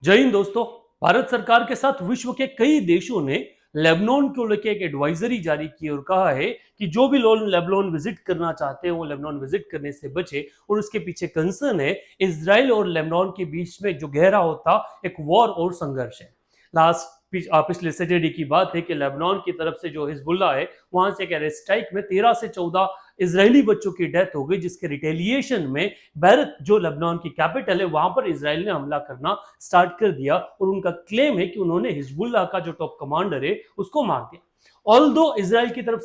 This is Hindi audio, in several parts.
जय हिंद दोस्तों। भारत सरकार के साथ विश्व के कई देशों ने लेबनान को लेकर एक एडवाइजरी जारी की और कहा है कि जो भी लोग लेबनान विजिट करना चाहते हैं वो लेबनान विजिट करने से बचे। और उसके पीछे कंसर्न है इसराइल और लेबनान के बीच में जो गहरा होता एक वॉर और संघर्ष है। पिछले सैटरडे की बात है कि लेबनान की तरफ से जो हिजबुल्ला है वहां से एक एयर स्ट्राइक में 13 से 14 इजरायली बच्चों की डेथ हो गई, जिसके रिटेलिएशन में बैरूत जो लेबनान की कैपिटल है वहां पर इसराइल ने हमला करना स्टार्ट कर दिया। और उनका क्लेम है कि उन्होंने हिजबुल्लाह का जो टॉप कमांडर है उसको मार दिया। ऑल दो इसराइल की तरफ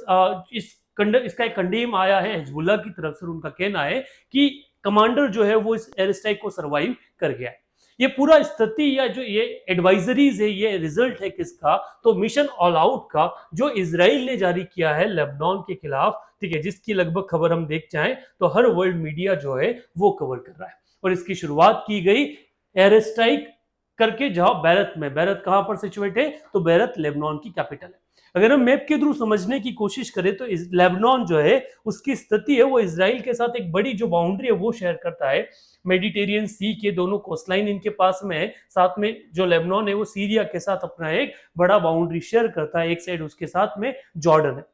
इसका एक कंडेम आया है हिजबुल्लाह की तरफ से। उनका कहना है कि कमांडर जो है वो इस एयर स्ट्राइक को सरवाइव कर गया है। ये पूरा स्थिति या जो ये एडवाइजरीज है ये रिजल्ट है किसका, तो मिशन ऑल आउट का, जो इसराइल ने जारी किया है लेबनान के खिलाफ। ठीक है, जिसकी लगभग खबर हम देख जाएं तो हर वर्ल्ड मीडिया जो है वो कवर कर रहा है। और इसकी शुरुआत की गई एयर स्ट्राइक करके, जहां बैरत कहां पर सिचुएट है, तो बैरत लेबनान की कैपिटल है। अगर हम मैप के थ्रू समझने की कोशिश करें तो लेबनान जो है उसकी स्थिति है वो इसराइल के साथ एक बड़ी जो बाउंड्री है वो शेयर करता है। मेडिटेरियन सी के दोनों कोस्टलाइन इनके पास में है। साथ में जो लेबनान है वो सीरिया के साथ अपना एक बड़ा बाउंड्री शेयर करता है। एक साइड उसके साथ में जॉर्डन है।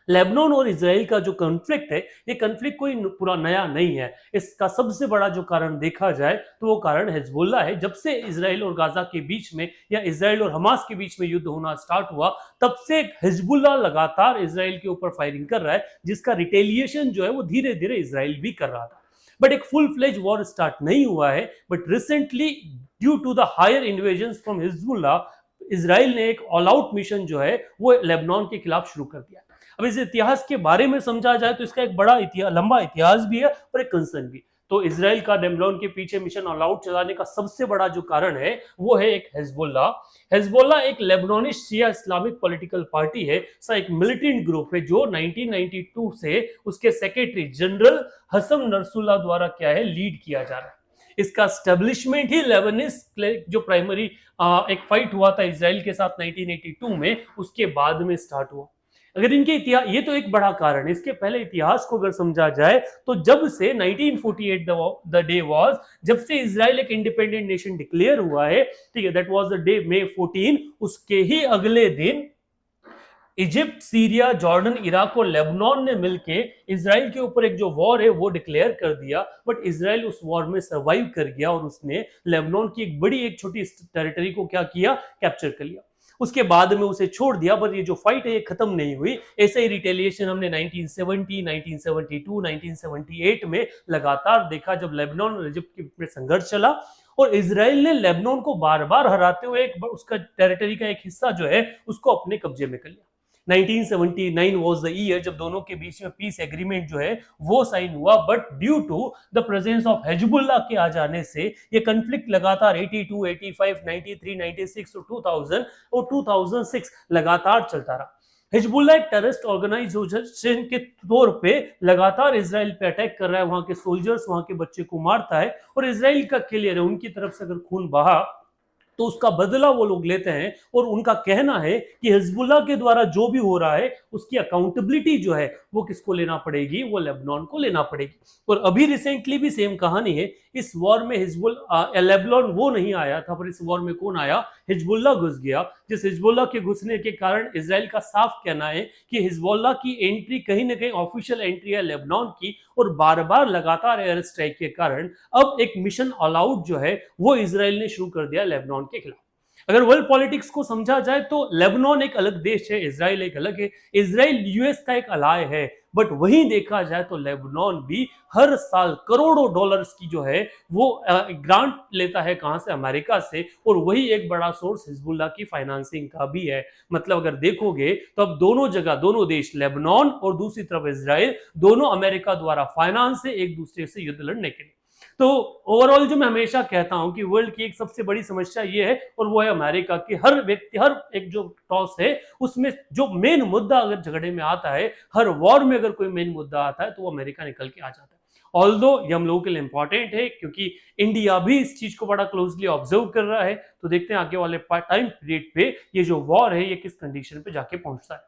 लेबनान और इसराइल का जो कॉन्फ्लिक्ट है ये कॉन्फ्लिक्ट कोई पूरा नया नहीं है। इसका सबसे बड़ा जो कारण देखा जाए तो वो कारण हिजबुल्ला है। जब से इसराइल और गाजा के बीच में या इसराइल और हमास के बीच में युद्ध होना स्टार्ट हुआ तब से हिजबुल्ला लगातार इसराइल के ऊपर फायरिंग कर रहा है, जिसका रिटेलिएशन जो है वो धीरे धीरे इसराइल भी कर रहा था। बट एक फुल फ्लेज वॉर स्टार्ट नहीं हुआ है। But recently due to the higher invasion from Hezbollah, Israel ने एक ऑल आउट मिशन जो है वो लेबनान के खिलाफ शुरू कर दिया। अब इस इतिहास के बारे में समझा जाए तो इसका एक बड़ा लंबा इतिहास भी है और एक कंसर्न भी। तो इसराइल का लेबनान के पीछे मिशन ऑल आउट चलाने का सबसे बड़ा जो कारण है वो है एक हिजबुल्ला। हिजबुल्ला एक लेबनानी शिया इस्लामिक पॉलिटिकल पार्टी है, सा एक मिलिटेंट ग्रुप है जो 1992 से उसके सेक्रेटरी जनरल हसन नसरुल्लाह द्वारा क्या है लीड किया जा रहा है। इसका स्टेब्लिशमेंट ही लेबनीज जो प्राइमरी एक फाइट हुआ था इसराइल के साथ 1982 में, उसके बाद में स्टार्ट हुआ। अगर इनके इतिहास, ये तो एक बड़ा कारण है। इसके पहले इतिहास को अगर समझा जाए तो जब से 1948 द डे वाज, जब से इसराइल एक इंडिपेंडेंट नेशन डिक्लेयर हुआ है, ठीक है, that was the day May 14, उसके ही अगले दिन इजिप्ट, सीरिया, जॉर्डन, इराक और लेबनान ने मिलके इसराइल के ऊपर एक जो वॉर है वो डिक्लेयर कर दिया। बट इसराइल उस वॉर में सरवाइव कर गया और उसने लेबनान की एक बड़ी एक छोटी टेरिटरी को क्या किया, कैप्चर कर लिया। उसके बाद में उसे छोड़ दिया। पर ये जो फाइट है ये खत्म नहीं हुई। ऐसे ही रिटेलिएशन हमने 1970, 1972, 1978 में लगातार देखा, जब लेबनान और इजिप्ट के बीच संघर्ष चला और इसराइल ने लेबनान को बार बार हराते हुए एक उसका टेरिटरी का एक हिस्सा जो है उसको अपने कब्जे में कर लिया। 1979 was the year जब दोनों के बीच में पीस एग्रीमेंट जो है वो साइन हुआ। But due to the presence of Hezbollah के आ जाने से ये कॉन्फ्लिक्ट लगातार 82, 85, 93, 96 और 2000 और 2006 लगातार चलता रहा। हिजबुल्लाह एक टेररिस्ट ऑर्गेनाइजेशन के तौर पे लगातार इसराइल पे अटैक कर रहा है, वहां के सोल्जर्स, वहां के बच्चे को मारता है। और इसराइल का क्लियर है उनकी तरफ से अगर खून बहा तो उसका बदला वो लोग लेते हैं। और उनका कहना है कि हिजबुल्लाह के द्वारा जो भी हो रहा है उसकी अकाउंटेबिलिटी जो है वो किसको लेना पड़ेगी, वो लेबनान को लेना पड़ेगी। और अभी रिसेंटली भी सेम कहानी है। इस वॉर में लेबनान वो नहीं आया था, पर इस वॉर में कौन आया, हिजबुल्लाह घुस गया। जिस हिजबुल्लाह के घुसने के कारण इसराइल का साफ कहना है कि हिजबुल्लाह की एंट्री कहीं ना कहीं ऑफिशियल एंट्री है लेबनान की, और बार बार लगातार एयर स्ट्राइक के कारण अब एक मिशन ऑल आउट जो है वो इसराइल ने शुरू कर दिया लेबनान के खिलाफ। अगर वर्ल्ड पॉलिटिक्स को समझा जाए तो लेबनान एक अलग देश है, इसराइल एक अलग है। इसराइल यूएस का एक अलाय है। बट वहीं देखा जाए तो लेबनान भी हर साल करोड़ों डॉलर्स की जो है वो ग्रांट लेता है, कहां से, अमेरिका से। और वही एक बड़ा सोर्स हिजबुल्लाह की फाइनेंसिंग का भी है। मतलब अगर देखोगे तो अब दोनों जगह, दोनों देश, लेबनान और दूसरी तरफ इसराइल, दोनों अमेरिका द्वारा फाइनेंस है एक दूसरे से युद्ध लड़ने के लिए। तो ओवरऑल जो मैं हमेशा कहता हूं कि वर्ल्ड की एक सबसे बड़ी समस्या ये है, और वो है अमेरिका की हर व्यक्ति, हर एक जो टॉस है उसमें जो मेन मुद्दा अगर झगड़े में आता है, हर वॉर में अगर कोई मेन मुद्दा आता है तो वो अमेरिका निकल के आ जाता है। ऑल्दो ये हम लोगों के लिए इंपॉर्टेंट है क्योंकि इंडिया भी इस चीज को बड़ा क्लोजली ऑब्जर्व कर रहा है। तो देखते हैं आगे वाले टाइम पीरियड पे ये जो वॉर है ये किस कंडीशन पे जाके पहुंचता है।